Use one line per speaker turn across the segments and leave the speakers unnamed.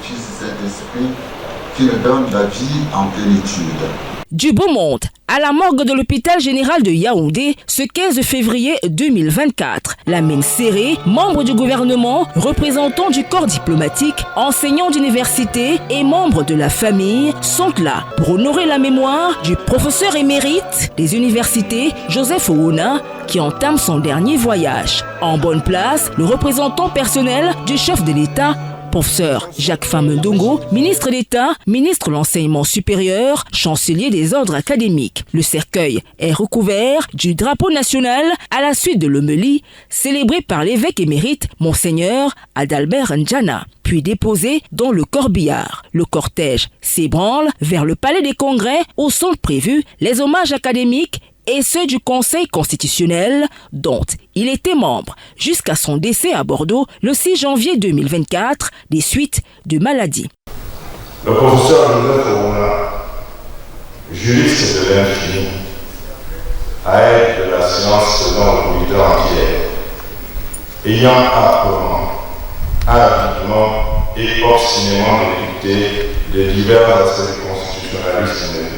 Fils et Saint-Esprit, qui me donne la vie en plénitude.
Du beau monde à la morgue de l'hôpital général de Yaoundé ce 15 février 2024. La main serrée, membres du gouvernement, représentants du corps diplomatique, enseignants d'université et membres de la famille sont là pour honorer la mémoire du professeur émérite des universités Joseph Ouna qui entame son dernier voyage. En bonne place, le représentant personnel du chef de l'État, professeur Jacques Famendongo, ministre d'État, ministre de l'Enseignement supérieur, chancelier des ordres académiques. Le cercueil est recouvert du drapeau national à la suite de l'homélie célébrée par l'évêque émérite Monseigneur Adalbert Ndjana, puis déposé dans le corbillard. Le cortège s'ébranle vers le palais des congrès où sont prévus les hommages académiques et ceux du Conseil constitutionnel dont il était membre jusqu'à son décès à Bordeaux le 6 janvier 2024 des suites de maladie.
Le professeur Joseph Ouna, juriste de l'infini, aide de la science selon le comité entier, ayant âprement, avidement et obstinément débuté de divers aspects du constitutionnalisme.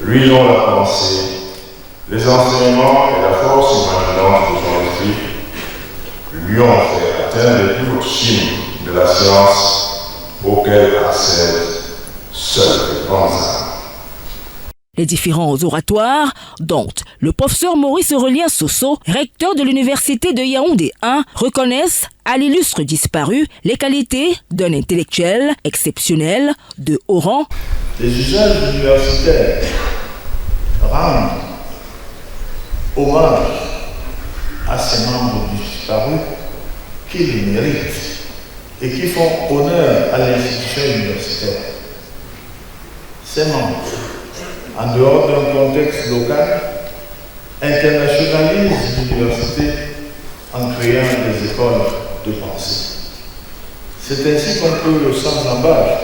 Lui dont la pensée, les enseignements et la force imaginante de son esprit lui ont fait atteindre les plus hautes cimes de la science auxquelles accèdent seuls les grands âmes.
Les différents oratoires, dont le professeur Maurice Aurélien Sosso, recteur de l'université de Yaoundé 1, reconnaissent à l'illustre disparu les qualités d'un intellectuel exceptionnel de haut rang.
Les usages universitaires rendent hommage à ces membres disparus qui les méritent et qui font honneur à l'institution universitaire. Ces membres, en dehors d'un contexte local, internationalisent l'université en créant des écoles de pensée. C'est ainsi qu'on peut, sans embâche,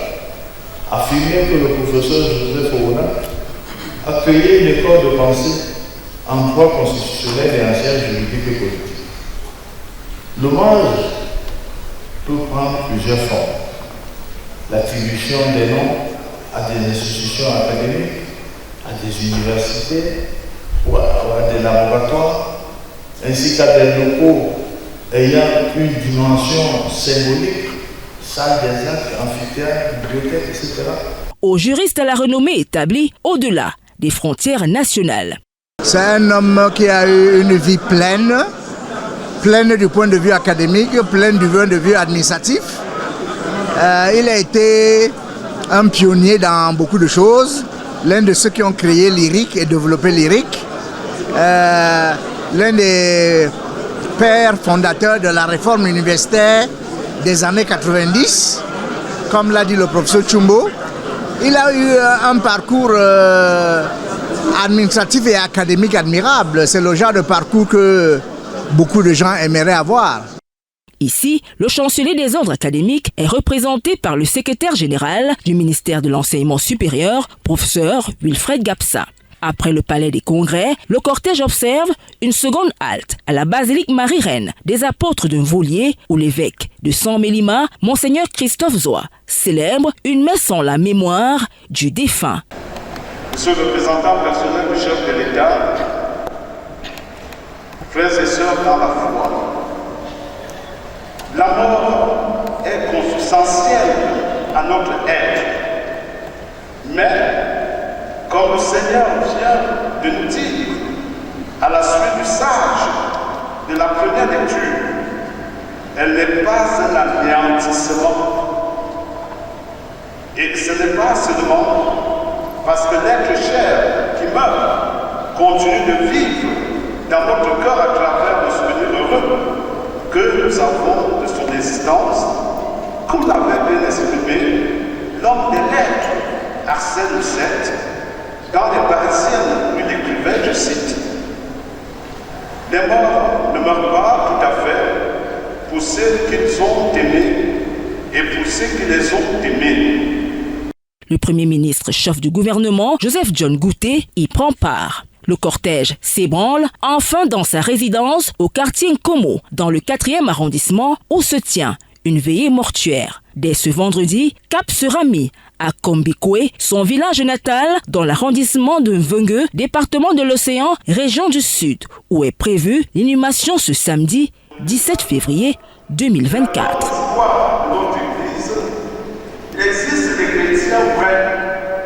affirmer que le professeur Joseph Ouna a créé une école de pensée en droit constitutionnel et en sciences juridiques et politiques. L'hommage peut prendre plusieurs formes. L'attribution des noms à des institutions académiques, à des universités ou à des laboratoires, ainsi qu'à des locaux ayant une dimension symbolique, salle des actes, amphithéâtre, bibliothèque, etc.
Aux juristes à la renommée établie au-delà des frontières nationales.
C'est un homme qui a eu une vie pleine du point de vue académique, pleine du point de vue administratif. Il a été un pionnier dans beaucoup de choses, l'un de ceux qui ont créé l'IRIC et développé l'IRIC, l'un des pères fondateurs de la réforme universitaire des années 90, comme l'a dit le professeur Chumbo. Il a eu un parcours administratif et académique admirable. C'est le genre de parcours que beaucoup de gens aimeraient avoir.
Ici, le chancelier des ordres académiques est représenté par le secrétaire général du ministère de l'Enseignement supérieur, professeur Wilfred Gapsa. Après le palais des congrès, le cortège observe une seconde halte à la basilique Marie-Reine des apôtres de Volier où l'évêque de San-Mélima, Monseigneur Christophe Zoa, célèbre une messe en la mémoire du défunt.
Monsieur le représentant personnel du chef de l'État, frères et sœurs dans la foi, la mort est consubstantielle à notre être, mais comme le Seigneur vient de nous dire à la suite du sage de la première lecture, elle n'est pas un anéantissement. Et ce n'est pas seulement parce que l'être cher qui meurt continue de vivre dans notre cœur à travers nos souvenirs heureux que nous avons de son existence, comme l'avait bien exprimé l'homme des lettres, Arsène VII, dans les Parisiennes, où il écrivait, je cite, « Les morts ne meurent pas tout à fait pour ceux qu'ils ont aimés et pour ceux qui les ont aimés. »
Le Premier ministre chef du gouvernement, Joseph John Gouté, y prend part. Le cortège s'ébranle enfin dans sa résidence au quartier Nkomo, dans le 4e arrondissement, où se tient une veillée mortuaire. Dès ce vendredi, cap sera mis à Kombikwe, son village natal, dans l'arrondissement de Mvenge, département de l'Océan, région du Sud, où est prévue l'inhumation ce samedi 17 février 2024.
Il existe des chrétiens vrais